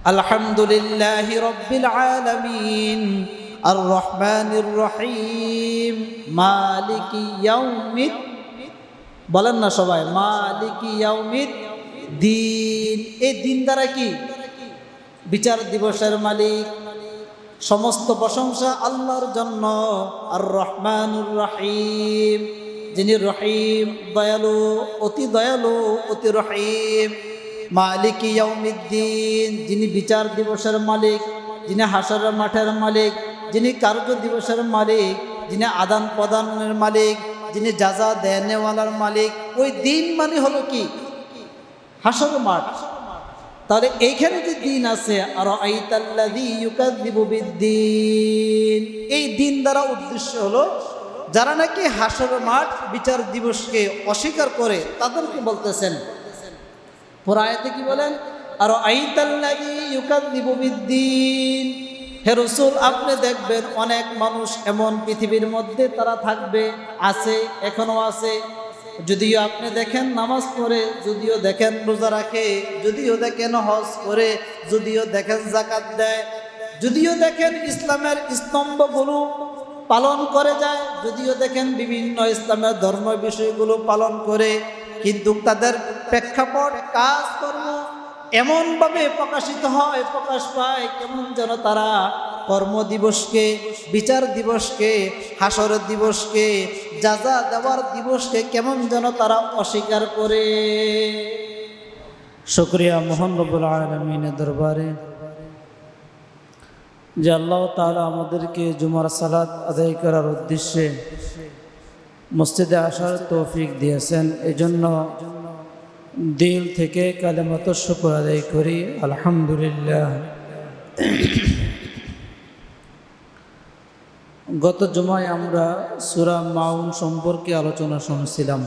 আলহামদুলিল্লাহি রাব্বিল আলামিন আর রহমানির রহিম মালিকি ইয়াউমিদ। বলেন না সবাই, মালিকি ইয়াউমিদ দিন। এই দিন দ্বারা কি? বিচার দিবসের মালিক। সমস্ত প্রশংসা আল্লাহর জন্য। আর রহমানুর রহিম, যিনি রহিম, দয়ালু, অতি দয়ালু, অতি রহিম। মালিকি ইয়াউমিদ্দিন, যিনি বিচার দিবসের মালিক, যিনি হাসরের মাঠের মালিক, যিনি কার্য দিবসের মালিক, যিনি আদান প্রদানের মালিক, যিনি যাজা দেনেওয়ালার মালিক। ওই দিন মানে হলো কি? হাসর মাঠ। তাহলে এইখানে যে দিন আছে, আর আইতাল্লাযী ইউকাযযিবু বিদ্দিন, এই দিন দ্বারা উদ্দেশ্য হলো যারা নাকি হাসর মাঠ বিচার দিবসকে অস্বীকার করে তাদেরকে বলতেছেন। পুরা আয়াতে কি বলেন? আর আইতাল্লাযী ইউকাযযিবু বিদ্দিন, হে রাসূল আপনি দেখবেন অনেক মানুষ এমন পৃথিবীর মধ্যে তারা থাকবে, আছে, এখনো আছে। যদিও আপনি দেখেন নামাজ পড়ে, যদিও দেখেন রোজা রাখে, যদিও দেখেন হজ করে, যদিও দেখেন যাকাত দেয়, যদিও দেখেন ইসলামের স্তম্ভগুলো পালন করে যায়, যদিও দেখেন বিভিন্ন ইসলামের ধর্ম বিষয়গুলো পালন করে, কিন্তু তাদের প্রেক্ষাপট কাজকর্ম এমনভাবে প্রকাশিত হয়, প্রকাশ পায়, কেমন যেন তারা কর্মদিবসকে, বিচার দিবসকে, হাসর দিবসকে, যাজা দেওয়ার দিবসকে কেমন যেন তারা অস্বীকার করে। শুকরিয়া মহান রব্বুল আলামিনের দরবারে যে আল্লাহ তাআলা আমাদেরকে জুমার সালাত আদায় করার উদ্দেশ্যে মসজিদে আসার তৌফিক দিয়েছেন। এজন্য দিল থেকে কালেমাত শুকর আদায় করি, আলহামদুলিল্লাহ। গত জুমায় আমরা সূরা মাউন সম্পর্কে আলোচনা শুনছিলাম।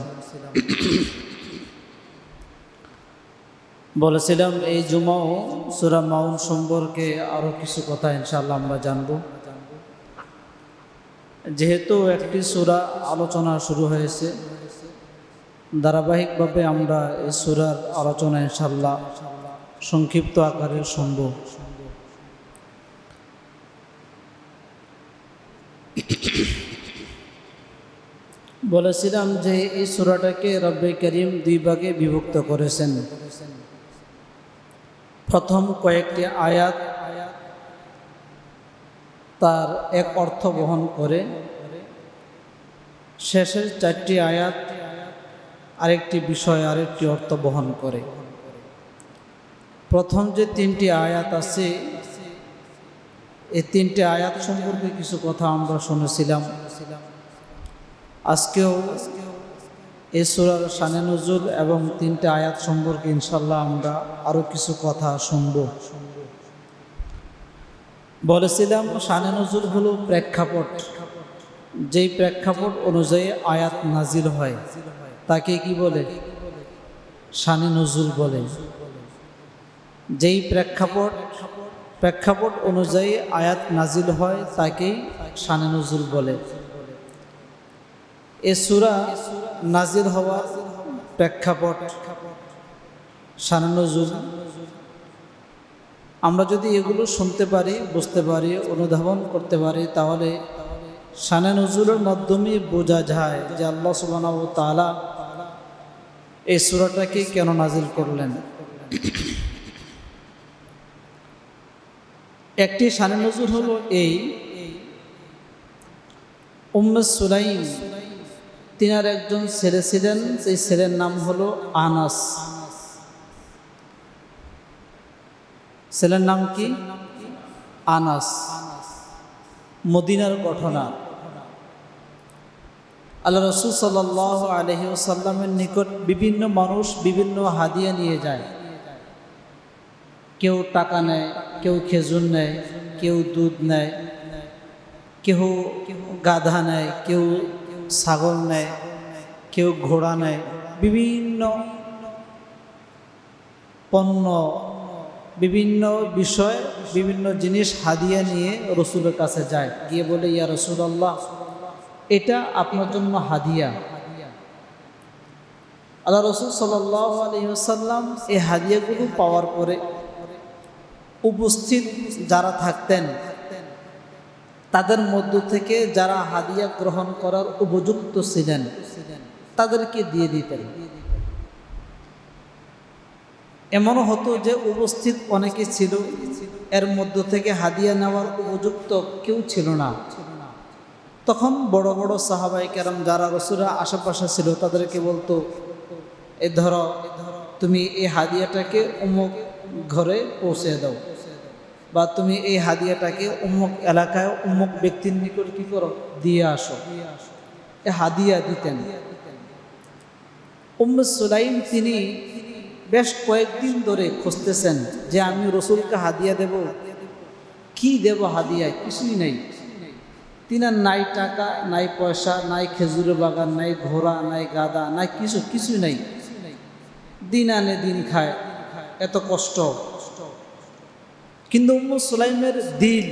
বলেছিলাম এই জুমাও সূরা মাউন সম্পর্কে আরো কিছু কথা ইনশাআল্লাহ আমরা জানব। যেহেতু একটি সূরা আলোচনা শুরু হয়েছে, ধারাবাহিকভাবে আমরা এই সূরার আলোচনা ইনশাআল্লাহ সংক্ষিপ্ত আকারে শুনব। বলেছিলাম যে এই সূরাটাকে রব্বে করিম দুই ভাগে বিভক্ত করেছেন। প্রথম কয়েকটি আয়াত তার এক অর্থ বহন করে, শেষের চারটি আয়াত আরেকটি বিষয়, আরেকটি অর্থ বহন করে। প্রথম যে তিনটি আয়াত আছে, এই তিনটি আয়াত সম্পর্কে কিছু কথা আমরা শুনেছিলাম। আজকেও এই সূরার শানে নুজুল এবং তিনটি আয়াত সম্পর্কে ইনশাআল্লাহ আমরা আরও কিছু কথা শুনব। বলেছিলাম শানে নুজুল হলো প্রেক্ষাপট, যেই প্রেক্ষাপট অনুযায়ী আয়াত নাজিল হয় তাকে কি বলে? শানে নুজুল বলে। যেই প্রেক্ষাপট অনুযায়ী আয়াত নাজিল হয় তাকেই শানে নুজুল বলে। এ সূরা নাজিল হওয়ার প্রেক্ষাপট, শানে নুজুল, আমরা যদি এগুলো শুনতে পারি, বুঝতে পারি, অনুধাবন করতে পারি, তাহলে শানে নুজুলের মাধ্যমে বোঝা যায় যে আল্লাহ সুবহানাহু ওয়া তাআলা এই সূরাটাকে কেন নাজিল করলেন। একটি শানে নুজুল হলো এই, উম্মে সুলাইম তিনার একজন ছেলে ছিলেন, সেই ছেলের নাম হলো আনাস। ছেলের নাম কি? আনাস। মদিনার ঘটনা। আল্লাহ রাসূল সাল্লাল্লাহু আলাইহি ওয়াসাল্লামের নিকট বিভিন্ন মানুষ বিভিন্ন হাদিয়া নিয়ে যায়। কেউ টাকা নেয়, কেউ খেজুর নেয়, কেউ দুধ নেয়, কেউ গাধা নেয়, কেউ ছাগল নেয়, কেউ ঘোড়া নেয়। বিভিন্ন পণ্য, বিভিন্ন বিষয়, বিভিন্ন জিনিস হাদিয়া নিয়ে রসুলের কাছে যায়, গিয়ে বলে, ইয়া রাসূলুল্লাহ, এটা আপনার জন্য হাদিয়া। আল্লাহ রাসূল সাল্লাল্লাহু আলাইহি ওয়াসাল্লাম এই হাদিয়াগুলো পাওয়ার পরে উপস্থিত যারা থাকতেন তাদের মধ্য থেকে যারা হাদিয়া গ্রহণ করার উপযুক্ত ছিলেন তাদেরকে দিয়ে দিতেন। এমনও হতো যে উপস্থিত অনেকে ছিল, এর মধ্য থেকে হাদিয়া নেওয়ার উপযুক্ত কেউ ছিল না। তখন বড় বড় সাহাবায়ে কেরাম যারা রাসূলের আশেপাশে ছিল তাদেরকে বলতো, এ ধরো তুমি এই হাদিয়াটাকে অমুক ঘরে পৌঁছে দাও, বা তুমি এই হাদিয়াটাকে অমুক এলাকায় অমুক ব্যক্তির নিকট কি করো, দিয়ে আসো। এ হাদিয়া দিতেন। উম্মে সুলাইম তিনি বেশ কয়েকদিন ধরে খুঁজতেছেন যে আমি রসুলকে হাদিয়া দেব, কি দেব হাদিয়া, কিছুই নেই। তিনার নাই টাকা, নাই পয়সা, নাই খেজুরের বাগান, নাই ঘোড়া, নাই গাদা, নাই কিছু নাই। দিন আনে দিন খায়, এত কষ্ট। কিন্তু উম্মে সুলাইমের দিল,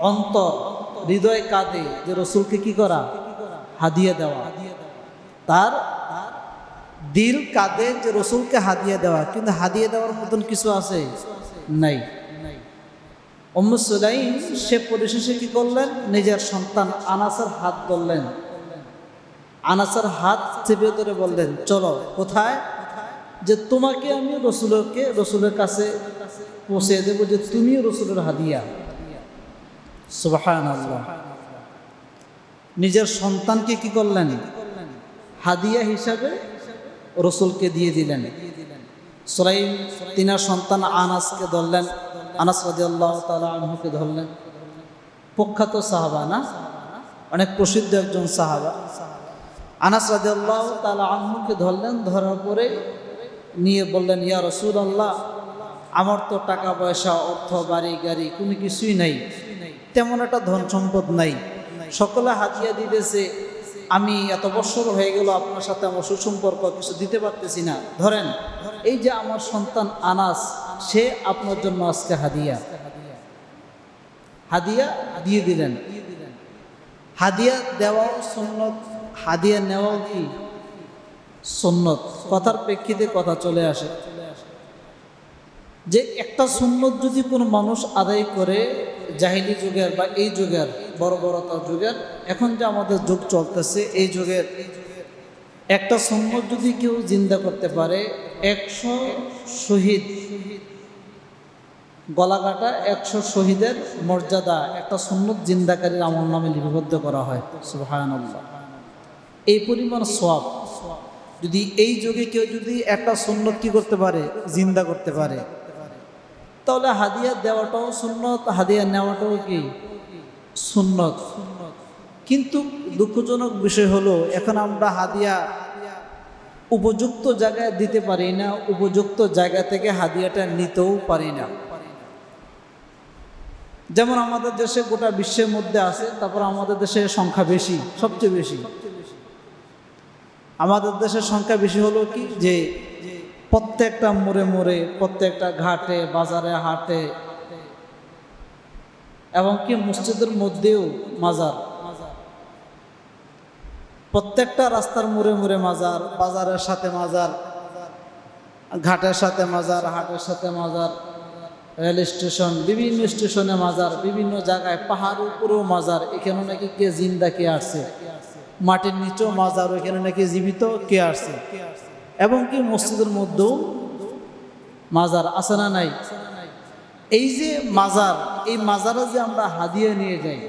অন্তর, হৃদয় কাঁদে যে রসুলকে কি করা, হাদিয়া দেওয়া। তার দিল কাঁদে যে রসুলকে হাদিয়া দেওয়া, কিন্তু হাদিয়া দেওয়ার মতন কিছু আছে নাই। উম্মে সুলাইম সে পরিশেষে কি করলেন, নিজের সন্তান আনাসের হাত ধরলেন, আনাসের হাত চেপে ধরে বললেন, চলো। কোথায়? যে তোমাকে আমি রসুলের কাছে পৌঁছে দেব, যে তুমিও রসুলের হাদিয়া। সুবহানাল্লাহ। নিজের সন্তানকে কি করলেন, হাদিয়া হিসাবে রসুলকে দিয়ে দিলেন। সুলাইম তিনার সন্তান আনাসকে ধরলেন, আনাস রাদিয়াল্লাহু তাআলা আনহুকে ধরলেন। প্রখ্যাত সাহাবা না, অনেক প্রসিদ্ধ একজন সাহাবা। আনাস রাদিয়াল্লাহু তাআলা আনহুকে ধরলেন, ধরার পরে নিয়ে বললেন, ইয়া রাসূলুল্লাহ, আমার তো টাকা পয়সা, অর্থ, বাড়ি গাড়ি কোনো কিছুই নাই, তেমন একটা ধন সম্পদ নাই, সকলে হাদিয়া দিতেছে, আমি এত বছর হয়ে গেল আপনার সাথে আমার সুসম্পর্ক, কিছু দিতে পারতেছি না, ধরেন এই যে আমার সন্তান আনাস, সে আপনার জন্য আজকে হাদিয়া দিয়ে দিলেন। হাদিয়া দেওয়াও সুন্নত, হাদিয়া নেওয়াও কি সুন্নত। কথার প্রেক্ষিতে কথা চলে আসে যে একটা সুন্নত যদি কোনো মানুষ আদায় করে, জাহিলি যুগের বা এই যুগের বর্বরতা যুগের, এখন যে আমাদের যুগ চলতেছে এই যুগের, একটা সুন্নত যদি কেউ জিন্দা করতে পারে, 100 শহীদ গলাকাটা 100 শহীদের মর্যাদা একটা সুন্নত জিন্দাকারীর আমল নামে লিপিবদ্ধ করা হয়। সুবহানাল্লাহ। এই পরিমাণ সওয়াব যদি এই যুগে কেউ যদি একটা সুন্নত কি করতে পারে, জিন্দা করতে পারে, তাহলে হাদিয়া দেওয়াটাও সুন্নত, হাদিয়া নেওয়াটাও কি সুন্নত। কিন্তু দুঃখজনক বিষয় হলো, এখন আমরা হাদিয়া উপযুক্ত জায়গায় দিতে পারি না, উপযুক্ত জায়গা থেকে হাদিয়াটা নিতেও পারি না। যেমন আমাদের দেশে গোটা বিশ্বের মধ্যে আছে, তারপর আমাদের দেশের সংখ্যা বেশি, সবচেয়ে বেশি। আমাদের দেশের সংখ্যা বেশি হলো কি, যে প্রত্যেকটা মোড়ে, প্রত্যেকটা ঘাটে, বাজারে, হাটে, এবং কি মসজিদের মধ্যেও মাজার, প্রত্যেকটা রাস্তার মোড়ে মাজার, বাজারের সাথে মাজার, ঘাটের সাথে মাজার, হাটের সাথে মাজার, রেল স্টেশন, বিভিন্ন স্টেশনে মাজার, বিভিন্ন জায়গায় পাহাড় উপরেও মাজার। এখানে নাকি কে জিন্দা কে আসছে, মাটির নিচেও মাজার, ওইখানে নাকি জীবিত কে আসছে। এবং কি মসজিদের মধ্যেও মাজার আছে না নাই? এই যে মাজার, এই মাজারে যে আমরা হাদিয়া নিয়ে যাই,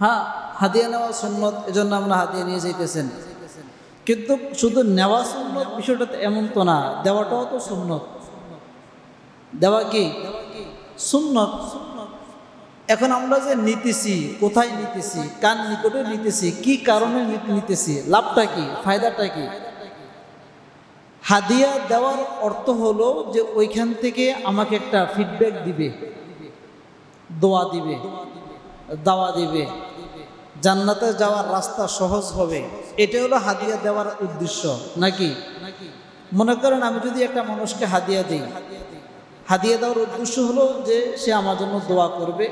হ্যাঁ হাদিয়া নেওয়া সুন্নত, এজন্য আমরা হাদিয়া নিয়ে যাইতেছেন। কিন্তু শুধু নেওয়া সুন্নত বিষয়টা তো এমন তো না, দেওয়াটাও তো সুন্নত। দেওয়া কি সুন্নত। এখন আমরা যে নিতেছি, কোথায় নিতেছি, কার নিকটে নিতেছি, কি কারণে নিতেছি, লাভটা কি, ফায়দাটা কি? হাদিয়া দেওয়ার অর্থ হলো যে ওইখান থেকে আমাকে একটা ফিডব্যাক দিবে, দোয়া দিবে, দাওয়া দিবে, জান্নাতে যাওয়ার রাস্তা সহজ হবে। এটা হলো হাদিয়া দেওয়ার উদ্দেশ্য নাকি? মনে করেন আমি যদি একটা মানুষকে হাদিয়া দিই, হাদিয়া দেওয়ার উদ্দেশ্য হলো যে সে আমার জন্য দোয়া করবে,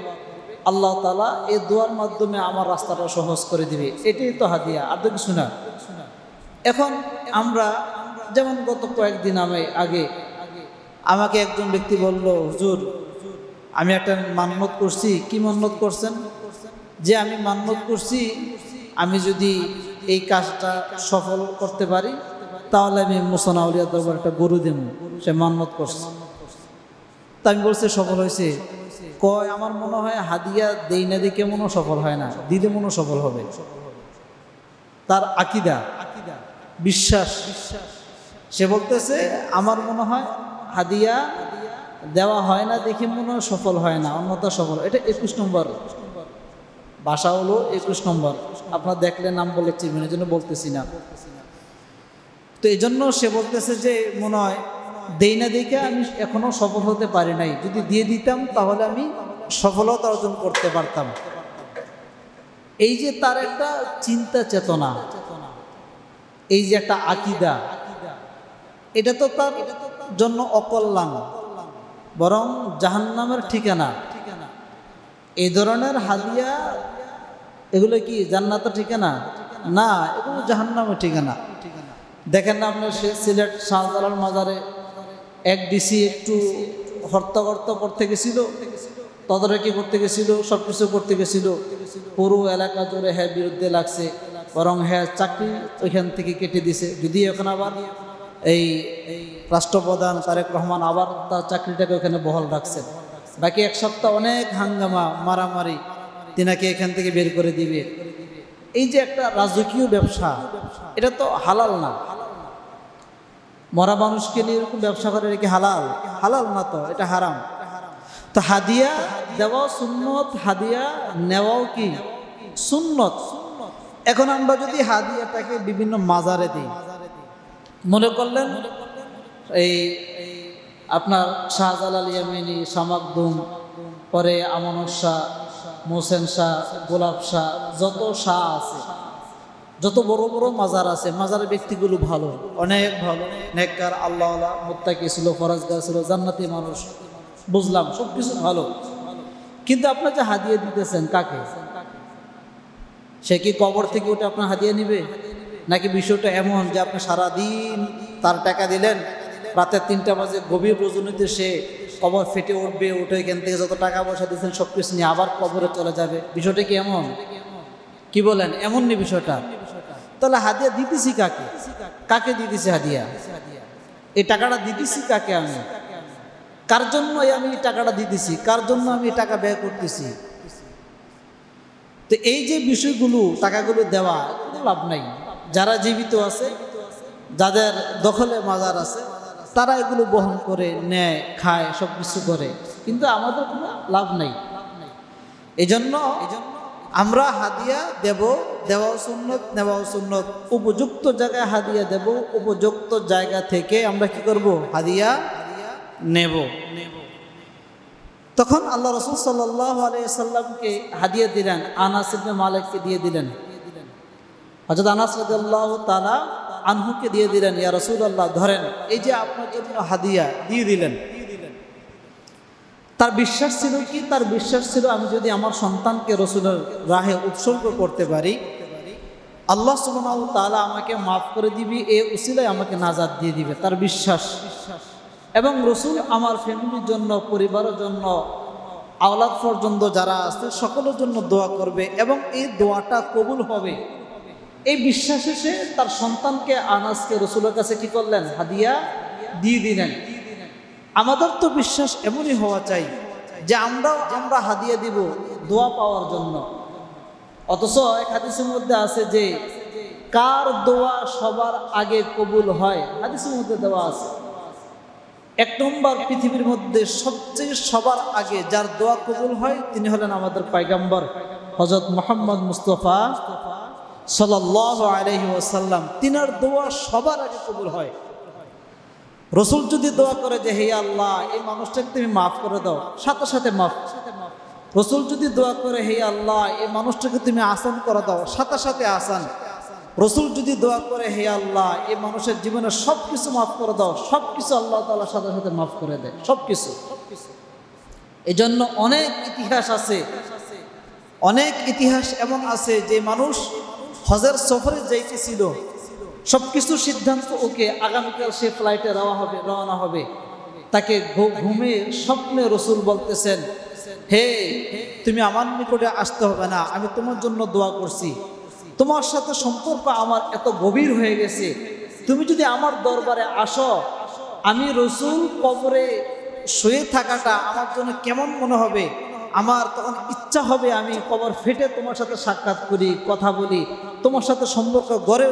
আল্লাহ তাআলা এই দোয়ার মাধ্যমে আমার রাস্তাটা সহজ করে দিবে, এটাই তো হাদিয়া, আর তো কিছু না। এখন আমরা যেমন গত কয়েকদিন আগে আমাকে একজন ব্যক্তি বলল, হুজুর আমি একটা মান্যত করছি। কি মান্যত করছেন? যে আমি মান্যত করছি আমি যদি এই কাজটা সফল করতে পারি তাহলে আমি মুসানা আউলিয়া দরবার একটা গরু দেব। সে মান্যত করছে। তা আমি বলছি সফল হয়েছে? কয় আমার মনে হয় হাদিয়া দেই না দেখে মনে সফল হয় না, দিলে মনে সফল হবে। তার আকীদা, বিশ্বাস। সে বলতেছে আমার মনে হয় হাদিয়া দেওয়া হয় না দেখে মনে হয় সফল হয় না, অন্যতা সফল। এটা 21 নম্বর ভাষা হলো 21 নম্বর। আপনার দেখলে নাম বলে চিনবেন, এই জন্য বলতেছি না। তো এই জন্য সে বলতেছে যে মনে হয় দেই না দেখে আমি এখনো সফল হতে পারি নাই, যদি দিয়ে দিতাম তাহলে আমি সফলতা অর্জন করতে পারতাম। এই যে তার একটা চিন্তা চেতনা, এই যে একটা আকীদা, এটা তো তার জন্য অকল্যাণ, বরং জাহান্নামের ঠিকানা। এই ধরনের হাদিয়া এগুলো কি জান্নাতের ঠিকানা? না, এগুলো জাহান্নামের ঠিকানা। দেখেন না আপনার সিলেট শাহজালাল মাজারে এক ডিসি একটু হর্তাকর্ত করতে গেছিল, তদারকি করতে গেছিল, সব কিছু করতে গেছিল। পুরো এলাকা জুড়ে হ্যাঁ বিরুদ্ধে লাগছে, বরং হ্যাঁ চাকরি ওইখান থেকে কেটে দিছে। যদি এখন আবার এই রাষ্ট্রপ্রধান তারেক রহমান আবার তার চাকরিটাকে ওখানে বহাল রাখছেন। বাকি এক সপ্তাহ অনেক হাঙ্গামা, মারামারি, তিনাকে এখান থেকে বের করে দিবে। এই যে একটা রাজকীয় ব্যবসা, এটা তো হালাল না। মরা মানুষকে নিয়ে এরকম ব্যবসা করে কি হালাল? হালাল না, তো এটা হারাম। তো হাদিয়া দেওয়াও সুন্নত, হাদিয়া নেওয়াও কি সুন্নত। এখন আমরা যদি হাদিয়াটাকে বিভিন্ন মাজারে দিই, মনে করলেন এই আপনার শাহজালাল ইয়ামিনী, শামাকদুম, পরে আমানত শাহ, মোহসেন শাহ, গোলাপ শাহ, যত শাহ আছে, যত বড় বড় মাজার আছে, মাজারের ব্যক্তিগুলো ভালো, অনেক ভালো, নেককার, আল্লাহওয়ালা, মুত্তাকি ছিল, ফরজগার ছিল, জান্নাতি মানুষ, বুঝলাম, সব কিছু ভালো। কিন্তু আপনার যে হাদিয়া দিতেছেন কাকে? সে কি কবর থেকে উঠে আপনার হাদিয়া নিবে? নাকি বিষয়টা এমন যে আপনি সারাদিন তার টাকা দিলেন, রাতে 3টা বাজে গভীর রজনীতে সে কবর ফেটে উঠবে, উঠে এখান থেকে যত টাকা পয়সা দিয়েছেন সব কিছু নিয়ে আবার কবরে চলে যাবে? বিষয়টা কি এমন? কি বলেন? এমন নেই বিষয়টা। তাহলে হাদিয়া দিতেছি কাকে? কাকে দিতেছি হাদিয়া? এই টাকাটা দিতেছি কাকে? আমি কার জন্য আমি এই টাকাটা দিতেছি? কার জন্য আমি এই টাকা ব্যয় করতেছি? তো এই যে বিষয়গুলো, টাকাগুলো দেওয়া, লাভ নাই। যারা জীবিত আছে, যাদের দখলে মাজার আছে, তারা এগুলো বহন করে নেয়, খায়, সব কিছু করে, কিন্তু আমাদের কোনো লাভ নাই। এই জন্য আমরা হাদিয়া দেব, দেওয়াও সুন্নত, নেওয়াও সুন্নত। উপযুক্ত জায়গায় হাদিয়া দেব, উপযুক্ত জায়গা থেকে আমরা কি করব? হাদিয়া নেব। তখন আল্লাহ রাসূল সাল্লাল্লাহু আলাইহি সাল্লামকে হাদিয়া দিলেন, আনাস ইবনে মালিককে দিয়ে দিলেন। হযরত আনাস রাদিয়াল্লাহু তাআলা আনহুকে দিয়ে দিলেন, ইয়া রাসূলুল্লাহ ধরেন, এই যে আপনার জন্য হাদিয়া দিয়ে দিলেন। তার বিশ্বাস ছিল কি? তার বিশ্বাস ছিল আমি যদি আমার সন্তানকে রাসূলের রাহে উৎসর্গ করতে পারি, আল্লাহ সুবহানাহু ওয়া তাআলা আমাকে মাফ করে দিবে, এই উসিলায় আমাকে নাজাত দিয়ে দিবে। তার বিশ্বাস। এবং রাসূল আমার ফ্যামিলির জন্য, পরিবারের জন্য, আওলাদ পর্যন্ত যারা আছে সকলের জন্য দোয়া করবে এবং এই দোয়াটা কবুল হবে, এই বিশ্বাসে সে তার সন্তানকে আনাসকে রাসূলের কাছে কি করলেন? হাদিয়া দিয়ে দিলেন। আমাদের তো বিশ্বাস এমনই হওয়া চাই যে আমরা হাদিয়া দিব দোয়া পাওয়ার জন্য। অথচ এক হাদিসের মধ্যে আছে যে কার দোয়া সবার আগে কবুল হয়, হাদিসের মধ্যে দেওয়া আছে। 1 নম্বর পৃথিবীর মধ্যে সবচেয়ে সবার আগে যার দোয়া কবুল হয় তিনি হলেন আমাদের পয়গম্বর হযরত মুহাম্মদ মুস্তাফা সাল্লাল্লাহু আলাইহি ওয়াসাল্লাম। তিনার দোয়া সবার আগে কবুল হয়। রাসূল যদি দোয়া করে যে হে আল্লাহ এই মানুষটাকে তুমি মাফ করে দাও, সাথে সাথে মাফ। রাসূল যদি দোয়া করে হে আল্লাহ এই মানুষটাকে তুমি আসান করে দাও, সাথে সাথে আসান। রাসূল যদি দোয়া করে হে আল্লাহ এই মানুষের জীবনে সব কিছু মাফ করে দাও, সব কিছু আল্লাহ তাআলা সাথে সাথে মাফ করে দেয়, সব কিছু। এই জন্য অনেক ইতিহাস আছে, অনেক ইতিহাস এমন আছে যে মানুষ হজের সফরে যাইতেছিল, সব কিছু সিদ্ধান্ত ওকে, আগামীকাল সে ফ্লাইটে রওনা হবে, তাকে ঘুমে স্বপ্নে রসুল বলতেছেন, হে তুমি আমার নিকটে আসতে হবে না, আমি তোমার জন্য দোয়া করছি, তোমার সাথে সম্পর্ক আমার এত গভীর হয়ে গেছে, তুমি যদি আমার দরবারে আসো, আমি রসুল কবরে শুয়ে থাকাটা আমার জন্য কেমন মনে হবে, আমার তখন ইচ্ছা হবে আমি কবর ফেটে তোমার সাথে সাক্ষাৎ করি, কথা বলি, তোমার সাথে সম্পর্ক গড়ে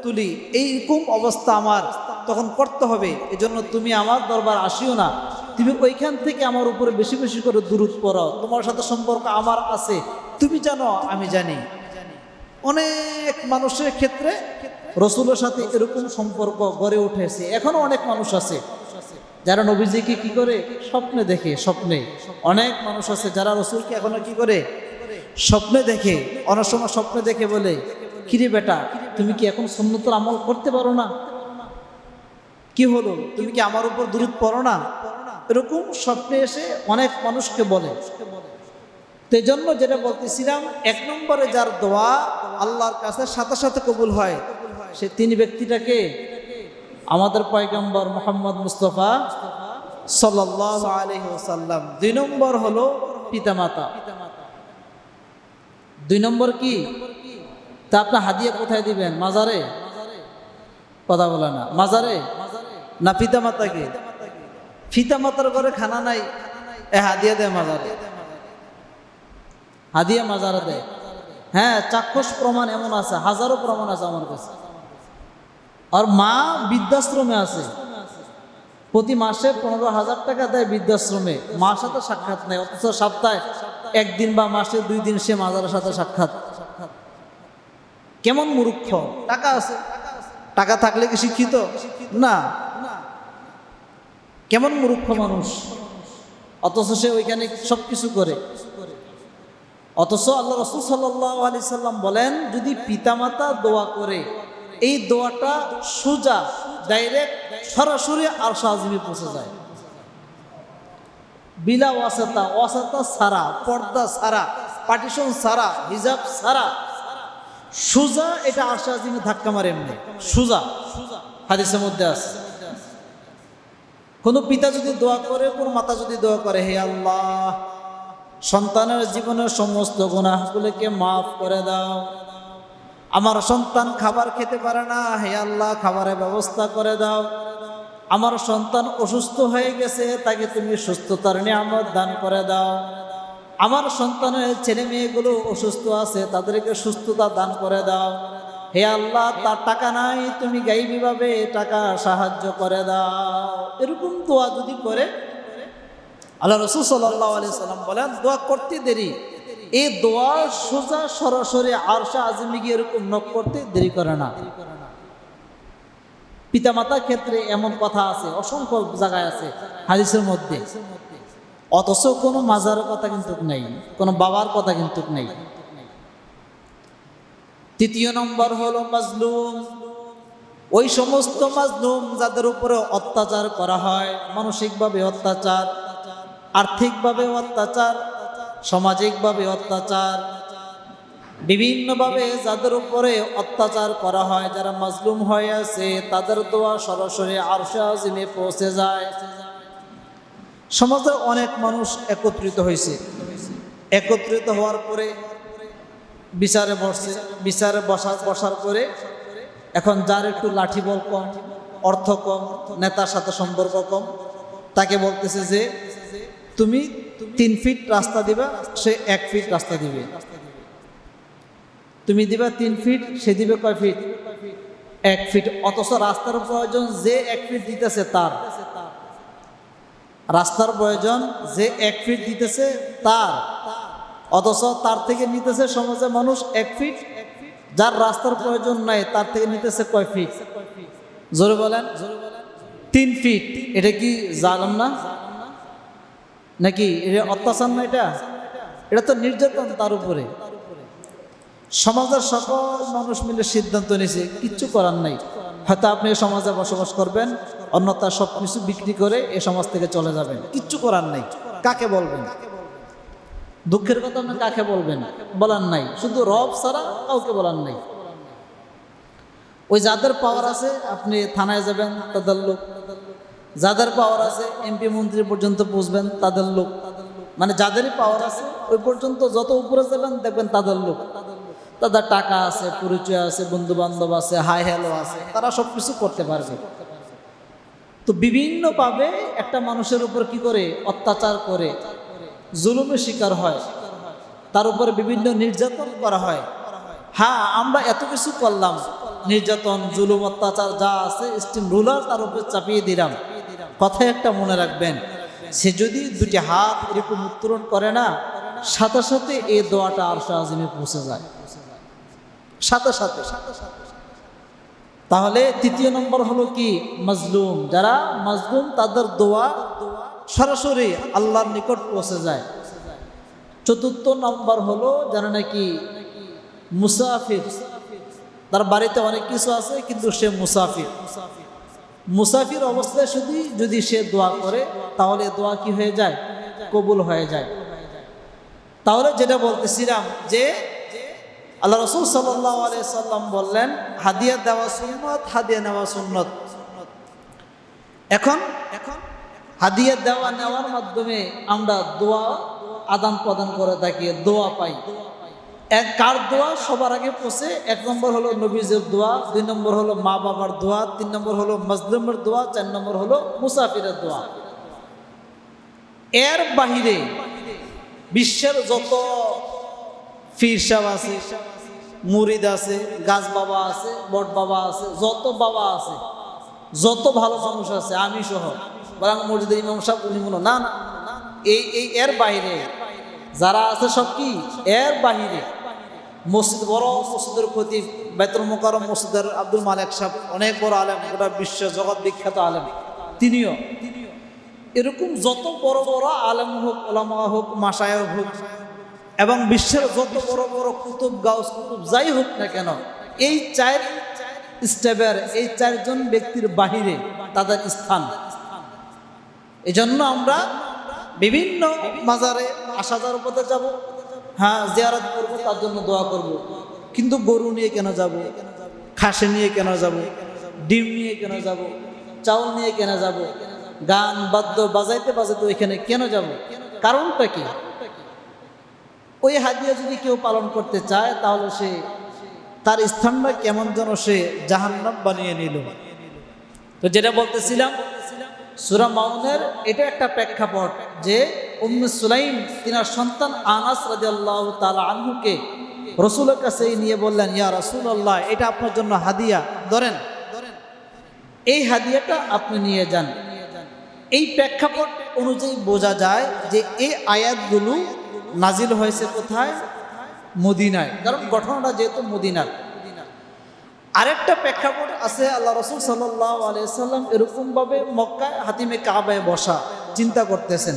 তুলি, এইরকম অবস্থা আমার তখন করতে হবে। এজন্য তুমি আমার দরবার আসিও না, তুমি ওইখান থেকে আমার উপরে বেশি বেশি করে দুরূদ পড়ো, তোমার সাথে সম্পর্ক আমার আছে, তুমি জানো আমি জানি। অনেক মানুষের ক্ষেত্রে রসুলের সাথে এরকম সম্পর্ক গড়ে উঠেছে। এখনো অনেক মানুষ আছে যারা নবীজিকে কি করে স্বপ্নে দেখে, স্বপ্নে অনেক মানুষ আছে যারা রসুলকে এখনো কি করে স্বপ্নে দেখে। অনেক সময় স্বপ্নে দেখে বলে, কিরে বেটা তুমি কি এখন সুন্নতের আমল করতে পারো না, কি হলো তুমি কি আমার উপর দুরূদ পড়ো না, এরকম স্বপ্নে এসে অনেক মানুষকে বলে। তো এই জন্য যেটা বলতেছিলাম, 1 নম্বরে যার দোয়া আল্লাহর কাছে সাথে সাথে কবুল হয়, সে 3 ব্যক্তিটাকে আমাদের পয়গম্বর মুহাম্মদ মুস্তাফা সাল্লাল্লাহু আলাইহি ওয়াসাল্লাম। 2 নম্বর হলো পিতামাতা। 2 নম্বর কি? তা আপনি হাদিয়া কোথায় দিবেন? মাজারে? কথা বলে না। মাজারে না পিতামাতাকে? পিতামাতার ঘরে খানা নাই, হাদিয়া দেয় মাজারে, হাদিয়া মাজারে দেয়। হ্যাঁ, চাক্ষুষ প্রমাণ এমন আছে, হাজারো প্রমাণ আছে আমার কাছে। আর মা বৃদ্ধাশ্রমে আছে, প্রতি মাসে 15,000 টাকা দেয় বৃদ্ধাশ্রমে, মার সাথে সাক্ষাৎ নেয়, অথচ সপ্তাহে 1 দিন বা মাসে 2 দিন সে মাজারের সাথে সাক্ষাৎ। কেমন মূর্খ! টাকা আছে, টাকা থাকলে কি শিক্ষিত না? কেমন মূর্খ মানুষ, অথচ সে ওইখানে সব কিছু করে। অথচ আল্লাহ রাসূল সাল্লাল্লাহু আলাইহি সাল্লাম বলেন, যদি পিতামাতা দোয়া করে, এই দোয়াটা সোজা ডাইরেক্ট সরাসরি আরশ আজিমে পৌঁছে যায়, বিলা ওয়াসাতা, ওয়াসাতা ছাড়া, পর্দা ছাড়া, পার্টিশন ছাড়া, হিজাব ছাড়া, সোজা এটা আরশ আজিমে ধাক্কা মারে। এমনি সোজা হাদিসের মধ্যে আছে। কোনো পিতা যদি দোয়া করে, কোনো মাতা যদি দোয়া করে, হে আল্লাহ সন্তানের জীবনের সমস্ত গুনাহগুলোকে মাফ করে দাও, আমার সন্তান খাবার খেতে পারে না, হে আল্লাহ খাবারের ব্যবস্থা করে দাও, আমার সন্তান অসুস্থ হয়ে গেছে, তাকে তুমি সুস্থতার নিয়ামত দান করে দাও, আমার সন্তানের ছেলে মেয়েগুলো অসুস্থ আছে, তাদেরকে সুস্থতা দান করে দাও, হে আল্লাহ তার টাকা নাই, তুমি গাইবীভাবে টাকা সাহায্য করে দাও। এরকম দোয়া যদি করে, আল্লাহ রাসূল সাল্লাল্লাহু আলাইহি সাল্লাম বলেন, দোয়া করতে দেরি, এই দোয়া সোজা সরাসরি আরশে আজিমে গিয়ে এরকম নক করতে দেরি করে না। পিতামাতার ক্ষেত্রে এমন কথা আছে, অসংখ্য জায়গায় আছে হাদিসের মধ্যে, অথচ কোনো মাজারের কথা কিন্তু নেই, কোনো বাবার কথা কিন্তু নেই। 3 নম্বর হলো মাজলুম। ওই সমস্ত মাজলুম যাদের উপরে অত্যাচার করা হয়, মানসিকভাবে অত্যাচার, আর্থিকভাবে অত্যাচার, সামাজিকভাবে অত্যাচার, বিভিন্নভাবে যাদের উপরে অত্যাচার করা হয়, যারা মাজলুম হয়ে আছে, তাদের দোয়া সরাসরি আরশে আজিমে পৌঁছে যায়। সমাজে অনেক মানুষ একত্রিত হয়েছে, একত্রিত হওয়ার পরে বিচারে বসছে, বিচারে বসার পরে এখন যার একটু লাঠি বল কম, অর্থ কম, নেতার সাথে সম্পর্ক কম, তাকে বলতেছে যে তুমি 3 ফিট রাস্তা দিবা, সে 1 ফিট রাস্তা দিবে। তুমি দিবা 3 ফিট, সে দিবে কয় ফিট? 1 ফিট। অথচ রাস্তার প্রয়োজন যে 1 ফিট দিতেছে তার, রাস্তার প্রয়োজন যে 1 ফিট দিতেছে তার, অথচ তার থেকে নিতেছে সমাজে মানুষ 1 ফিট, যার রাস্তার প্রয়োজন নাই তার থেকে নিতেছে কয় ফিট? জোরে বলেন। 3 ফিট। এটা কি জালেম না নাকি? এটা অত্যাচার না? এটা তো নির্যাতন তার উপরে। সমাজের সকল মানুষ মিলে সিদ্ধান্ত নিয়েছে, কিচ্ছু করার নাই। হয়তো আপনি এই সমাজে বসবাস করবেন, অন্যথা সব কিছু বিক্রি করে এই সমাজ থেকে চলে যাবেন, কিচ্ছু করার নাই। কাকে বলবেন? দুঃখের কথা আপনি কাকে বলবেন? বলার নাই, শুধু রব ছাড়া কাউকে বলার নাই। ওই যাদের পাওয়ার আছে, আপনি থানায় যাবেন, তাদের লোক, যাদের পাওয়ার আছে এমপি মন্ত্রী পর্যন্ত পৌঁছবেন তাদের লোক, মানে যাদেরই পাওয়ার আছে ওই পর্যন্ত যত উপরে যাবেন দেখবেন তাদের লোক, তাদের টাকা আছে, পরিচয় আছে, বন্ধু বান্ধব আছে, হাই হ্যালো আছে, তারা সব কিছু করতে পারবে। তো বিভিন্নভাবে একটা মানুষের উপর কি করে অত্যাচার করে, জুলুমের শিকার হয়, তার উপরে বিভিন্ন নির্যাতন করা হয়। হ্যাঁ, আমরা এত কিছু করলাম, নির্যাতন, জুলুম, অত্যাচার যা আছে স্টিম রুলার তার উপরে চাপিয়ে দিলাম। কথায় একটা মনে রাখবেন, সে যদি দুটি হাত এরকম উত্তোলন করে না, সাথে সাথে এই দোয়াটা আরশ আজিমে পৌঁছে যায়, সাথে সাথে। তাহলে তৃতীয় নম্বর হলো কি, মাজলুম, যারা মাজলুম তাদের দোয়া সরাসরি আল্লাহর নিকট পৌঁছে যায়। চতুর্থ নম্বর হলো যারা নাকি মুসাফির, তার বাড়িতে অনেক কিছু আছে কিন্তু সে মুসাফির, মুসাফির অবস্থায় শুধু যদি সে দোয়া করে তাহলে দোয়া কি হয়ে যায়, কবুল হয়ে যায়। তাহলে যেটা বলতেছিলাম যে আল্লাহ রাসূল সাল্লাল্লাহু আলাইহি সাল্লাম বললেন হাদিয়া দেওয়া সুন্নত, হাদিয়া নেওয়া সুন্নত। এখন হাদিয়া দেওয়া নেওয়ার মাধ্যমে আমরা দোয়া আদান প্রদান করে থাকি, দোয়া পাই। কার দোয়া সবার আগে পৌঁছে? এক নম্বর হলো নবীজির দোয়া, দুই নম্বর হলো মা বাবার দোয়া, তিন নম্বর হলো মাজলুমের দোয়া, চার নম্বর হলো মুসাফিরের দোয়া। এর বাহিরে বিশ্বের যত পীর সাহেব আছে, মুরিদ আছে, গাছ বাবা আছে, বট বাবা আছে, যত বাবা আছে, যত ভালো মানুষ আছে, আমি সহ, বরং মসজিদের ইমাম সাহেব উনি মনে না না, এই এর বাইরে যারা আছে সব কি এর বাহিরে মসজিদ, বড় মসজিদের খতিব, বাইতুল মুকাররম মসজিদের আব্দুল মালিক সাহেব, অনেক বড় আলেম, গোটা বিশ্ব জগৎ বিখ্যাত আলেম, তিনিও এরকম যত বড় বড় আলেম হোক, ওলামা হোক, মাশায়েখ হোক, এবং বিশ্বের যত বড় বড় কুতুব, গাউস কুতুব যাই হোক না কেন, এই চার স্টেপের, এই চারজন ব্যক্তির বাহিরে তাদের স্থান। এজন্য আমরা বিভিন্ন মাজারে আসা যাওয়ার পথে যাব, হ্যাঁ জিয়ারত করবো, তার জন্য দোয়া করব। কিন্তু গরু নিয়ে কেন যাব, খাসি নিয়ে কেন যাব, ডিম নিয়ে কেন যাব, চাউল নিয়ে কেন যাব, গান বাদ্য বাজাইতে বাজাইতে ওইখানে কেন যাব? কারণটা কি? ওই হাদিয়া যদি কেউ পালন করতে চায় তাহলে সে তার স্থানটা কেমন যেন সে জাহান্নাম বানিয়ে নিল। তো যেটা বলতেছিলাম, সূরা মাউনের এটা একটা প্রেক্ষাপট যে উম্মে সুলাইম তিনার সন্তান আনাস রাদিয়াল্লাহু তাআলা আনহুকে রাসূলের কাছে নিয়ে বললেন, ইয়া রাসূলুল্লাহ, এটা আপনার জন্য হাদিয়া, ধরেন এই হাদিয়াটা আপনি নিয়ে যান। এই প্রেক্ষাপট অনুযায়ী বোঝা যায় যে এই আয়াতগুলো নাজিল হয়েছে কোথায়? মদিনায়, কারণ ঘটনাটা যেহেতু মদিনার। আরেকটা প্রেক্ষাপট আছে, আল্লাহ রাসূল সাল্লাল্লাহু আলাইহি সাল্লাম এরকমভাবে মক্কায় হাতিমে কাবায় বসা, চিন্তা করতেছেন,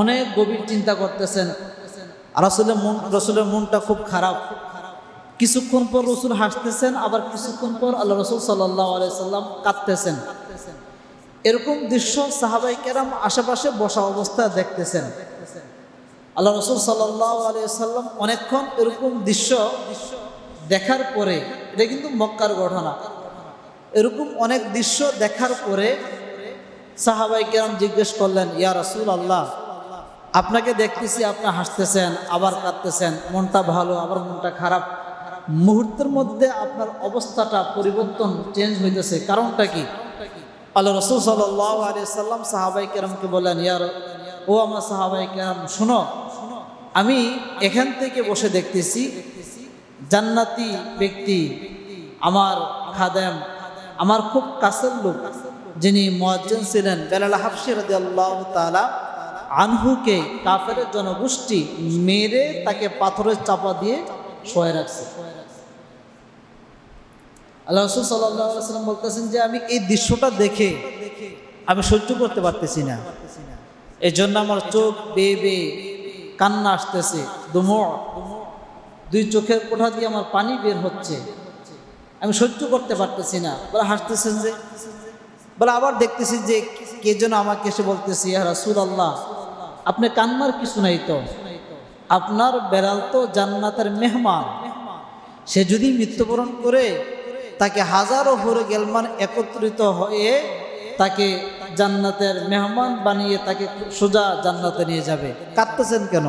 অনেক গভীর চিন্তা করতেছেন। রাসূলের মনটা খুব খারাপ। কিছুক্ষণ পর রাসূল হাসতেছেন, আবার কিছুক্ষণ পর আল্লাহ রাসূল সাল্লাল্লাহু আলাইহি সাল্লাম কাঁদতেছেন। এরকম দৃশ্য সাহাবায়ে কেরাম আশেপাশে বসা অবস্থায় দেখতেছেন। আল্লাহ রাসূল সাল্লাল্লাহু আলাইহি সাল্লাম অনেকক্ষণ এরকম দৃশ্য দেখার পরে, এটা কিন্তু মক্কার ঘটনা, এরকম অনেক দৃশ্য দেখার পরে সাহাবায়ে কেরাম জিজ্ঞেস করলেন, ইয়া রাসূলুল্লাহ, আপনাকে দেখতেছি আপনি হাসতেছেন, আবার কাঁদতেছেন, মনটা ভালো আবার মনটা খারাপ, মুহূর্তের মধ্যে আপনার অবস্থাটা পরিবর্তন, চেঞ্জ হইতেছে, কারণটা কি? আল্লাহ রাসূল সাল্লাল্লাহু আলাইহি সাল্লাম সাহাবায়ে কেরামকে বললেন, ও আমার সাহাবায়ে কেরাম, শোনো, আমি এখান থেকে বসে দেখতেছি জান্নাতি ব্যক্তি, আমার খাদেম, আমার খুব কাছের লোক, যিনি মুয়াজ্জিন ছিলেন বেলাল হাবশী রাদিয়াল্লাহু তাআলা আনহুকে কাফের জনগোষ্ঠী মেরে তাকে পাথরের চাপা দিয়ে শোয়ে রাখছে। আল্লাহ রাসূল সাল্লাল্লাহু আলাইহি ওয়াসাল্লাম বলতেছেন যে আমি এই দৃশ্যটা দেখে আমি সহ্য করতে পারতেছি না, এই জন্য আমার চোখ বেয়ে বেয়ে কান্না আসতেছে, দুই চোখের কোঠা দিয়ে আমার পানি বের হচ্ছে, আমি সহ্য করতে পারতেছি না। বলে হাসতেছেন যে, বলে আবার দেখতেছি যে কে যেন আমাকে এসে বলতেছি, ইয়া রাসূলুল্লাহ, আপনি কান্নার কিছু নাই তো, আপনার বেড়াল তো জান্নাতের মেহমান, সে যদি মৃত্যুবরণ করে তাকে হাজারো হুর গেলমান একত্রিত হয়ে তাকে জান্নাতের মেহমান বানিয়ে তাকে সোজা জান্নাতে নিয়ে যাবে। কাঁদতেছেন কেন?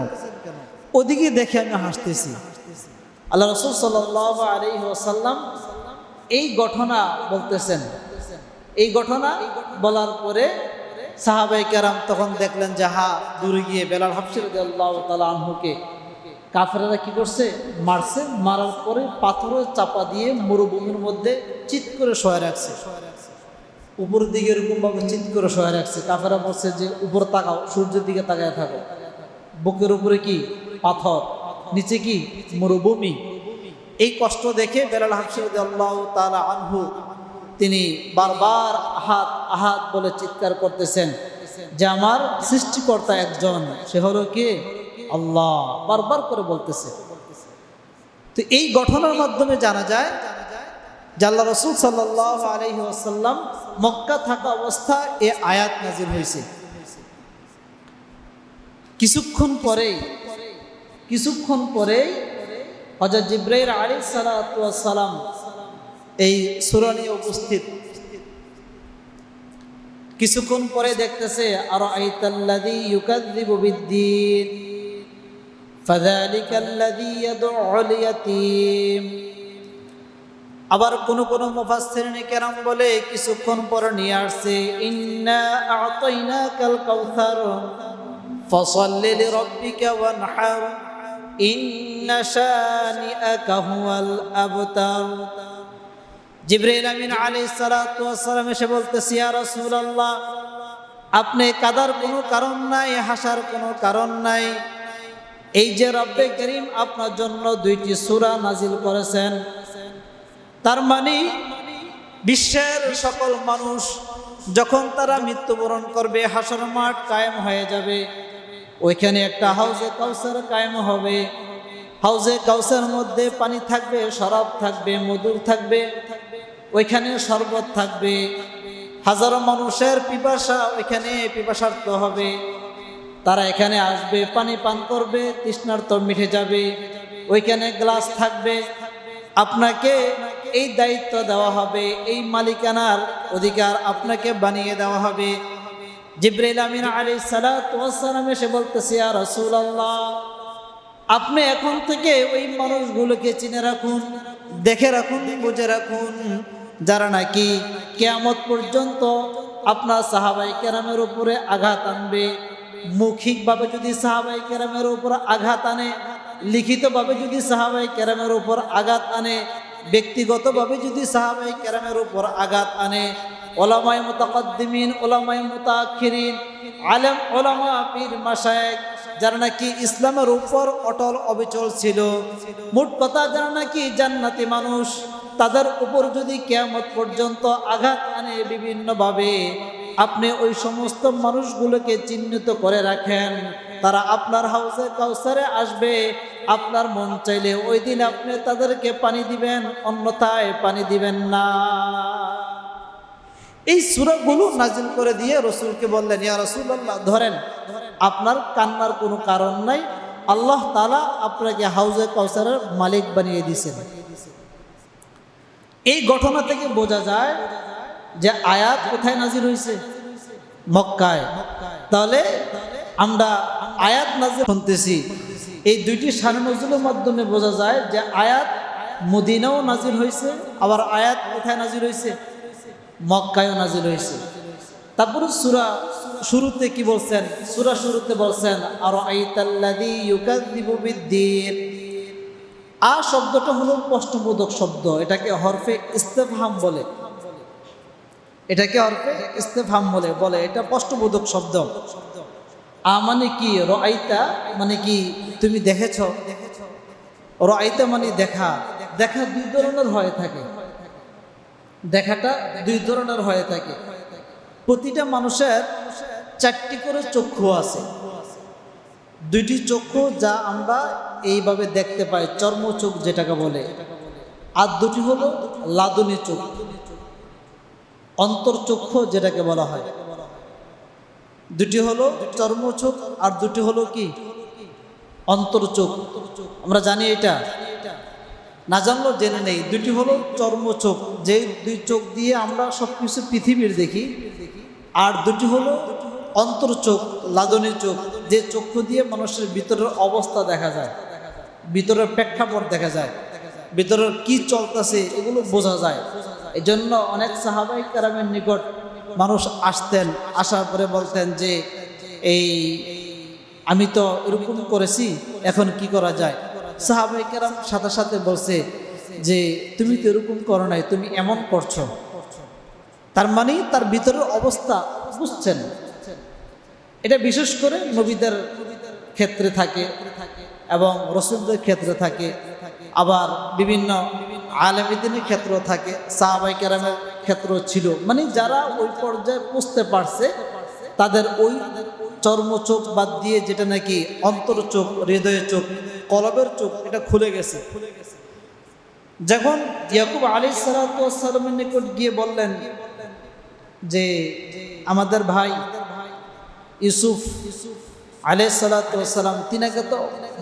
ওদিকে দেখে আমি হাসতেছি। আল্লাহ রাসূল সাল্লাল্লাহু আলাইহি ওয়াসাল্লাম এই ঘটনা বলতেছেন। এই ঘটনা বলার পরে সাহাবায়ে কেরাম তখন দেখলেন যে দূরে গিয়ে বেলাল হাবশী রাদিয়াল্লাহু তাআলা আনহুকে কাফেররা কি করছে? মারছে। মারার পরে পাথরে চাপা দিয়ে মরুভূমির মধ্যে চিৎ করে শোয়া রাখছে। উপরের দিকে এরকমভাবে চিৎ করে শোয়া রাখছে। কাফেররা বলছে যে উপর তাকাও, সূর্যের দিকে তাকায় থাকো। বুকের উপরে কি? পাথর, নিচে কি? মরুভূমি। এই কষ্ট দেখে বেলাল হাবশী রাদিয়াল্লাহু তাআলা আনহু তিনি বারবার আহাদ আহাদ বলে চিৎকার করতেছেন যে আমার সৃষ্টিকর্তা একজন, সে হলো কে? আল্লাহ, বারবার করে বলতেছে। তো এই ঘটনার মাধ্যমে জানা যায় যে আল্লাহ রাসূল সাল্লাল্লাহু আলাইহি ওয়াসাল্লাম মক্কা থাকা অবস্থায় এই আয়াত নাযিল হয়েছে। কিছুক্ষণ পরেই হযরত জিবরাইল আলাইহিস সালাতু ওয়াস সালাম এই সূরা নিয়ে উপস্থিত। কিছুক্ষণ পরে দেখতেছে আরাআইতাল্লাযী ইউকাযযিবু বিদ্দীন ফাযালিকাল্লাযী ইয়াদউল ইয়াতীম। আবার কোন মুফাসসিরিন কেরাম বলে কিছুক্ষণ পরে নিয়ে আসছে ইন্না আ'তাইনাকাল কাউসার ফাসাল্লি লিরাব্বিকা ওয়ানহার ইন্না শানিআকা হুয়াল আবতার। জিবরাইল আমিন আলাইহিস সালাতু ওয়াস সালাম এসে বলতেছে ইয়া রাসূলুল্লাহ, আপনি কাদার কোনো কারণ নাই, হাসার কোনো কারণ নাই। এই যে রব্বে করিম আপনার জন্য দুইটি সূরা নাজিল করেছেন, তার মানে বিশ্বের সকল মানুষ যখন তারা মৃত্যুবরণ করবে, হাসর মাঠ কায়েম হয়ে যাবে, ওইখানে একটা হাউজে কাউসার কায়েম হবে। হাউজে কাউসার মধ্যে পানি থাকবে, শরাব থাকবে, মধুর থাকবে, ওইখানে শরবত থাকবে। হাজারো মানুষের পিপাসা ওইখানে পিপাসার্ত হবে, তারা এখানে আসবে, পানি পান করবে, তৃষ্ণার্ত মিটে যাবে। ওইখানে গ্লাস থাকবে, আপনাকে এই দায়িত্ব দেওয়া হবে, এই মালিকানার অধিকার আপনাকে বানিয়ে দেওয়া হবে। জিবরাইল আমিন আলাইহিস সালাতু ওয়াস সালাম এসে বলতেছে ইয়া রাসূলুল্লাহ, আপনি এখন থেকে ওই মানুষগুলোকে চিনে রাখুন, দেখে রাখুন, বুঝে রাখুন, যারা নাকি কিয়ামত পর্যন্ত আপনার সাহাবায়ে কেরামের উপরে আঘাত আনবে। মৌখিকভাবে যদি সাহাবায়ে কেরামের উপর আঘাত আনে, লিখিতভাবে যদি সাহাবায়ে কেরামের উপর আঘাত আনে, ব্যক্তিগতভাবে যদি সাহাবায়ে কেরামের উপর আঘাত আনে, উলামায়ে মুতাকাদ্দিমিন, উলামায়ে মুতাআখিরিন, আলেম উলামা, পীর মাশায়েখ যারা নাকি ইসলামের উপর অটল অবিচল ছিল, মোট কথা যারা নাকি জান্নাতি মানুষ, তাদের উপর যদি কিয়ামত পর্যন্ত আঘাত আনে বিভিন্নভাবে, আপনি ওই সমস্ত মানুষগুলোকে চিহ্নিত করে রাখেন। তারা আপনার হাউজে কাউসারে আসবে, আপনার মন চাইলে ওই দিন আপনি তাদেরকে পানি দিবেন, অন্যথায় পানি দিবেন না। এই সূরাগুলো নাজিল করে দিয়ে রাসূলকে বললেন ইয়া রাসূলুল্লাহ, ধরেন আপনার কান্নার কোনো কারণ নাই, আল্লাহ তাআলা আপনাকে হাউজে কাউসারের মালিক বানিয়ে দিয়েছেন। এই ঘটনা থেকে বোঝা যায় যে আয়াত কোথায় নাজিল হয়েছে? মক্কায়। তাহলে আমরা আয়াত নাজিল শুনতেছি, এই দুইটি শানে নজুলের মাধ্যমে বোঝা যায় যে আয়াত মদিনাও নাজিল হয়েছে, আবার আয়াত কোথায় নাজিল হয়েছে? মক্কায়ও নাজিল হয়েছে। তারপরে সূরা শুরুতে কি বলছেন? সূরা শুরুতে বলছেন আরাআইতাল্লাযী ইউকাযযিবু বিদ্দীন। শব্দটা হলো প্রশ্নবোধক শব্দ, এটাকে হরফে ইস্তেফহাম বলে। এটাকে হরফে ইস্তেফহাম বলে, এটা প্রশ্নবোধক শব্দ। মানে কি? রাআইতা মানে কি? তুমি দেখেছ। রাআইতা মানে দেখা। দেখা দুই ধরনের হয়ে থাকে, দেখাটা দুই ধরনের হয়ে থাকে। প্রতিটা মানুষের চারটি করে চক্ষু আছে, দুইটি চক্ষু যা আমরা এইভাবে দেখতে পাই, চর্মচোখ যেটাকে বলে, আর দুটি হলো লাদনী চোখ, অন্তর্চক্ষু যেটাকে বলা হয়। দুটি হলো চর্মচোখ আর দুটি হলো কি? অন্তর্চোখ। আমরা জানি এটা, না জানলেও জেনে নেই। দুটি হলো চর্মচোখ, যে দুই চোখ দিয়ে আমরা সবকিছু পৃথিবীর দেখি, আর দুটি হলো অন্তর চোখ, লাদনী চোখ, যে চক্ষু দিয়ে মানুষের ভিতরের অবস্থা দেখা যায়, ভিতরের প্রেক্ষাপট দেখা যায়, ভিতরের কি চলতেছে এগুলো বোঝা যায়। এই জন্য অনেক সাহাবাই কেরামের নিকট মানুষ আসতেন, আসার পরে বলতেন যে এই আমি তো এরকম করেছি, এখন কি করা যায়? সাহাবাই কেরাম সাথে সাথে বলছে যে তুমি তো এরকম করো নাই, তুমি এমন করছো। তার মানে তার ভিতরের অবস্থা বুঝছেন। এটা বিশেষ করে নবীদের ক্ষেত্রে থাকে এবং রসুলদের ক্ষেত্রে থাকে, আবার বিভিন্ন আলেমীদের ক্ষেত্রেও থাকে, সাহাবাই কেরামের ক্ষেত্রেও ছিল। মানে যারা ওই পর্যায়ে বুঝতে পারছে তাদের ওই চর্ম চোখ বাদ দিয়ে যেটা নাকি অন্তর চোখ, হৃদয়ের চোখ, কলবের চোখ, এটা খুলে গেছে। যখন ইয়াকুব আলাইহিস সালাতু ওয়াস সালামের নিকট গিয়ে বললেন যে আমাদের ভাই ইউসুফ আলাইহিস সালাতু ওয়াস সালাম, তিনাকে তো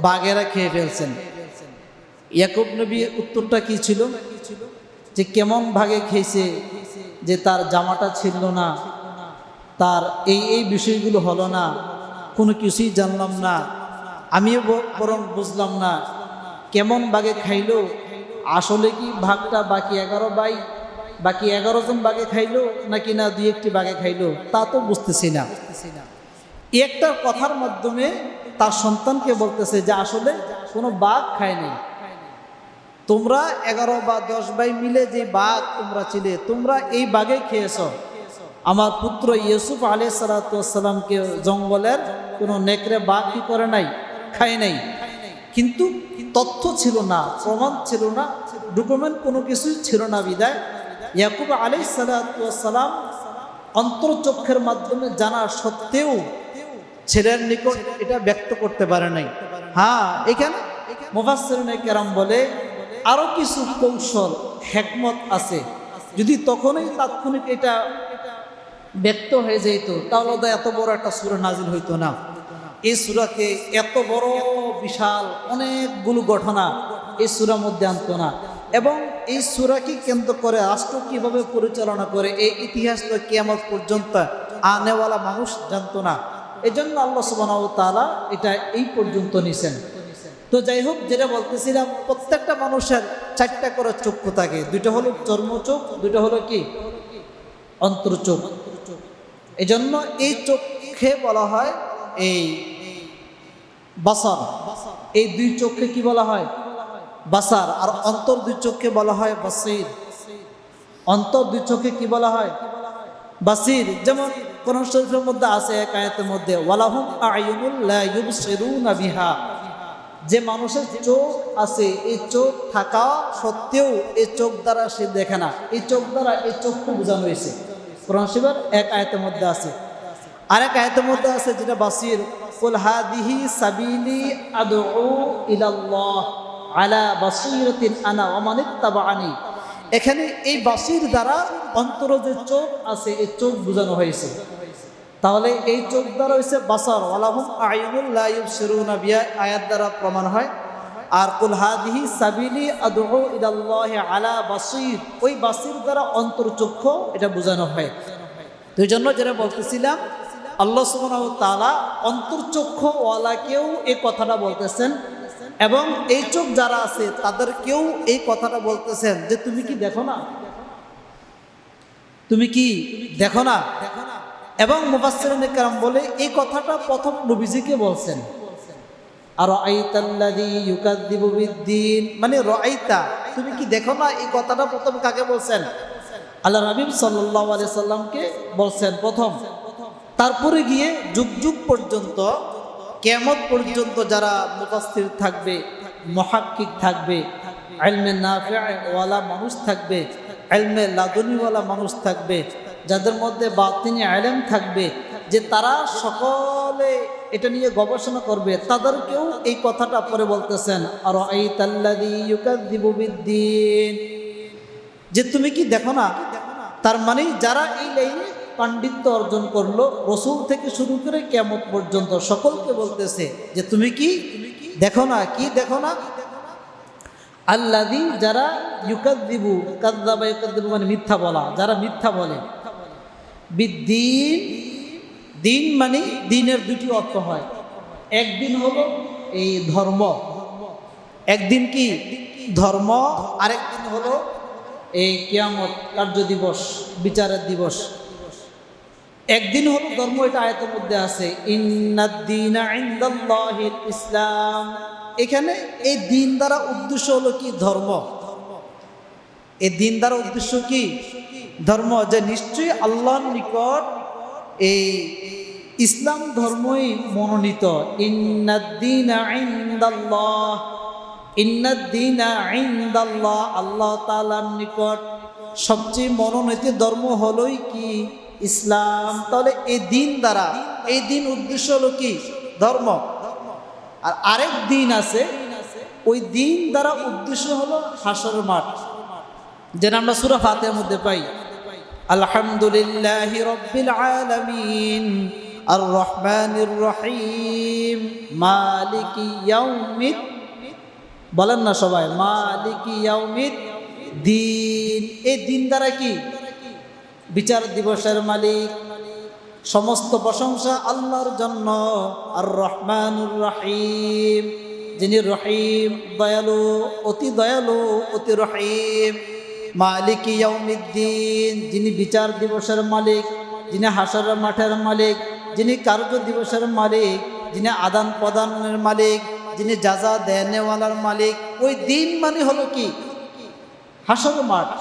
বাঘেরা খেয়ে ফেলছেন। ইয়াকুব নবীর উত্তরটা কি ছিল? যে কেমন ভাগে খেয়েছে, যে তার জামাটা ছিল না, তার এই বিষয়গুলো হলো না, কোনো কিছুই জানলাম না, আমিও বরং বুঝলাম না কেমন বাঘে খাইলো। আসলে কি ভাগটা বাকি 11 ভাই, বাকি 11 জন বাঘে খাইলো নাকি না 2-1টি বাঘে খাইলো, তা তো বুঝতেছি না। একটা কথার মাধ্যমে তার সন্তানকে বলতেছে যে আসলে কোনো বাঘ খায়নি, তোমরা 11 বা 10 ভাই মিলে যে বাঘ তোমরা ছিলে, তোমরা এই বাঘে খেয়েছ। আমার পুত্র ইউসুফ আলাইহিস সালাতু ওয়াস সালামকে জঙ্গলের কোনো নেকড়ে বাঘ কি করে নাই, খায় নাই। কিন্তু তথ্য ছিল না, প্রমাণ ছিল না, ডকুমেন্ট কোনো কিছুই ছিল না বিদায় ইয়াকুব আলাইহিস সালাতু ওয়াস সালাম অন্তর্চক্ষের মাধ্যমে জানা সত্ত্বেও ছেলের নিকট এটা ব্যক্ত করতে পারে নাই। হ্যাঁ, এখানে মুফাসসিরিনে কেরাম বলে আরো কিছু কৌশল, হিকমত আছে। যদি তখনই তাৎক্ষণিক এটা ব্যক্ত হয়ে যেত তাহলে তো এত বড় একটা সূরা নাজিল হইতো না। এই সূরাকে এত বড় বিশাল অনেকগুলো ঘটনা এই সূরার মধ্যে আনতো না, এবং এই সূরাকে কেন্দ্র করে রাষ্ট্র কিভাবে পরিচালনা করে এই ইতিহাস তো কিয়ামত পর্যন্ত আনেওয়ালা মানুষ জানতো না। এই জন্য আল্লাহ সুবহানাহু ওয়া তাআলা এটা এই পর্যন্ত নিছেন। তো যাই হোক, যেটা বলতেছিলাম, প্রত্যেকটা মানুষের 4টা করে চক্ষু থাকে, 2টা হলো চর্ম চোখ, 2টা হলো কি অন্তর চোখ। এই জন্য এই চোখে বলা হয় এই বাসার, এই 2 চোখকে কি বলা হয়? বাসার। আর অন্তর 2 চোখকে বলা হয় বাসির। অন্তর 2 চোখকে কি বলা হয়? বাসির। যেমন কোরআন শরীফের মধ্যে আছে এক আয়াতের মধ্যে ওয়ালাহুম আ'য়ুনুল লা ইউবসিরুনা বিহা, যে মানুষের চোখ আছে, এই চোখ থাকা সত্ত্বেও এই চোখ দ্বারা সে দেখে না, এই চোখ দ্বারা এই চক্ষু বোঝানো হয়েছে। কোরআন শরীফের এক আয়াতের মধ্যে আছে। আরেক আয়াতের মধ্যে আছে যেটা বাসির, কুল হাদিহি সাবিলি আদউ ইলাল্লাহ আলা বাসীরাতিন আনা ওয়া মান ইত্তাবাআনি। এখানে এই বাসির দ্বারা অন্তর যে চোখ আছে এই চোখ বোঝানো হয়েছে। তাহলে এই চোখ দ্বারা হয়েছে বাসার, ওয়ালাহুম আ'য়ুনুল লা ইউবসিরুনা বিহা আয়াত দ্বারা প্রমাণ হয়। আর কুল হাদিহি সাবিলি আদউ ইলাল্লাহি আলা বাসীর, ওই বাসির দ্বারা অন্তর্চক্ষু এটা বোঝানো হয়। এই জন্য যেটা বলতেছিলাম, আল্লাহ সুবহানাহু ওয়া তাআলা অন্তর্চক্ষু ওয়ালাকেও এই কথাটা বলতেছেন, এবং এই চোখ যারা আছে তাদেরকেও এই কথাটা বলতেছেন যে তুমি কি দেখো না, তুমি কি দেখো না। এবং মুফাসসিরিনে কেরাম বলে এই কথাটা প্রথম নবীজিকে বলছেন। আর রাআইতাল্লাযী ইউকাযযিবু বিদ্দীন, মানে রাআইতা, তুমি কি দেখো না, এই কথাটা প্রথম কাকে বলছেন? আল্লাহ নবী সাল্লাল্লাহু আলাইহি সাল্লামকে বলছেন প্রথম। তারপরে গিয়ে যুগ যুগ পর্যন্ত, কিয়ামত পর্যন্ত যারা মুফাসসির থাকবে, মুহাক্কিক থাকবে, ইলমে নাফি' ওয়ালা মানুষ থাকবে, ইলমে লাদুনি ওয়ালা মানুষ থাকবে, যাদের মধ্যে বাতিনি ইলম থাকবে, যে তারা সকলে এটা নিয়ে গবেষণা করবে, তাদেরকেও এই কথাটা পরে বলতেছেন আর রাআইতাল্লাযী ইউকাযযিবু বিদ্দীন, যে তুমি কি দেখো না। তার মানে যারা এই লাইনে পাণ্ডিত্য অর্জন করলো, রসুল থেকে শুরু করে কিয়ামত পর্যন্ত সকলকে বলতেছে যে তুমি কি দেখো না, কি দেখো না। আল্লাযী, যারা ইউকাযযিবু, কাযযাবা ইউকাযযিবু মানে মিথ্যা বলা, যারা মিথ্যা বলে, বিদ্দিন, দিন মানে দিনের দুটি অর্থ হয়। একদিন হলো এই ধর্ম, একদিন কি ধর্ম, আরেকদিন হলো এই কিয়ামত, কার্য দিবস, বিচারের দিবস। একদিন হলো ধর্ম, এটা আয়াতের মধ্যে আছে, ইন্নাদ-দীনা ইনদাল্লাহিল ইসলাম। এখানে এই দিন দ্বারা উদ্দেশ্য হলো কি ধর্ম, এই দিন দ্বারা উদ্দেশ্য কি ধর্ম, যে নিশ্চয়ই আল্লাহর নিকট এই ইসলাম ধর্মই মনোনীত। ইন্নাদ-দীনা ইনদাল্লাহ, ইন্নাদ-দীনা ইনদাল্লাহ, আল্লাহ তাআলার নিকট সবচেয়ে মনোনীত ধর্ম হলোই কি ইসলাম। তাহলে এই দিন দ্বারা, এই দিন উদ্দেশ্য হলো কি ধর্ম। আর আরেক দিন আছে, ওই দিন দ্বারা উদ্দেশ্য হলো হাসর মাঠ, যেটা আমরা সূরা ফাতিহার মধ্যে পাই, আলহামদুলিল্লাহি রাব্বিল আলামিন আর রহমানির রহিম মালিকি ইয়াউমিদ, বলেন না সবাই, মালিকি ইয়াউমিদ দিন। এই দিন দ্বারা কি বিচার দিবসের মালিক, সমস্ত প্রশংসা আল্লাহর জন্য। আর রহমানুর রহিম, যিনি রহিম, দয়ালু, অতি দয়ালু, অতি রহিম। মালিক ইয়াউমিদ্দিন, যিনি বিচার দিবসের মালিক, যিনি হাসরের মাঠের মালিক, যিনি কার্য দিবসের মালিক, যিনি আদান প্রদানের মালিক, যিনি যাজা দেনেওয়ালার মালিক। ওই দিন মানে হলো কি হাসর মাঠ।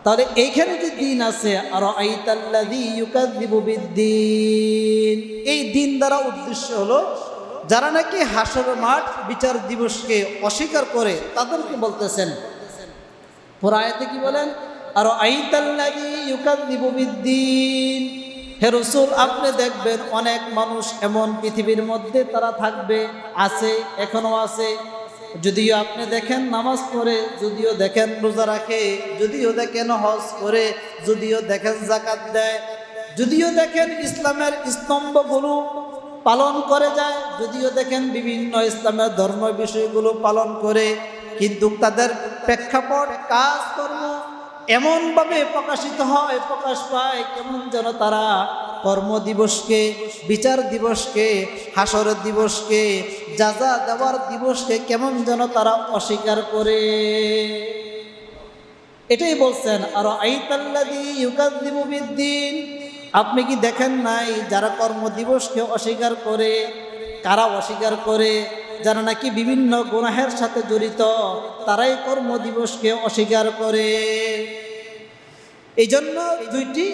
তাহলে এইখানে যে দিন আছে, আর আইতাল্লাযী ইউকাযযিবু বিদ্দিন, এই দিন দ্বারা উদ্দেশ্য হলো যারা নাকি হাসর মাঠ বিচার দিবসকে অস্বীকার করে তাদেরকে বলতেছেন। পুরা আয়াতে কি বলেন, আর আইতাল্লাযী ইউকাযযিবু বিদ্দিন, হে রাসূল আপনি দেখবেন অনেক মানুষ এমন পৃথিবীর মধ্যে তারা থাকবে, আছে, এখনো আছে, যদিও আপনি দেখেন নামাজ পড়ে, যদিও দেখেন রোজা রাখে, যদিও দেখেন হজ করে, যদিও দেখেন যাকাত দেয়, যদিও দেখেন ইসলামের স্তম্ভগুলো পালন করে যায়, যদিও দেখেন বিভিন্ন ইসলামের ধর্ম বিষয়গুলো পালন করে, কিন্তু তাদের প্রেক্ষাপট কাজকর্ম এমনভাবে প্রকাশিত হয়, প্রকাশ পায়, কেমন যেন তারা কর্মদিবসকে, বিচার দিবসকে, হাসরের দিবসকে, যাজা দেওয়ার দিবসকে কেমন যেন তারা অস্বীকার করে। এটাই বলছেন, আর আইতাল্লাযী ইউকাযযিবু বিদ্দিন, আপনি কি দেখেন নাই যারা কর্মদিবসকে অস্বীকার করে? কারা অস্বীকার করে? যারা নাকি বিভিন্ন গুনাহের সাথে জড়িত, তারাই কর্মদিবসকে অস্বীকার করে। এই জন্য দুইটি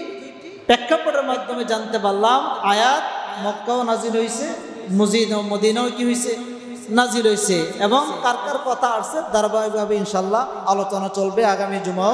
প্রেক্ষাপটের মাধ্যমে জানতে পারলাম, আয়াত মক্কাও নাজিল হয়েছে, মদিনাও কি হয়েছে নাজিল হয়েছে, এবং কার কার কথা আসছে ধারাবাহিকভাবে ইনশাল্লাহ আলোচনা চলবে আগামী জুমা।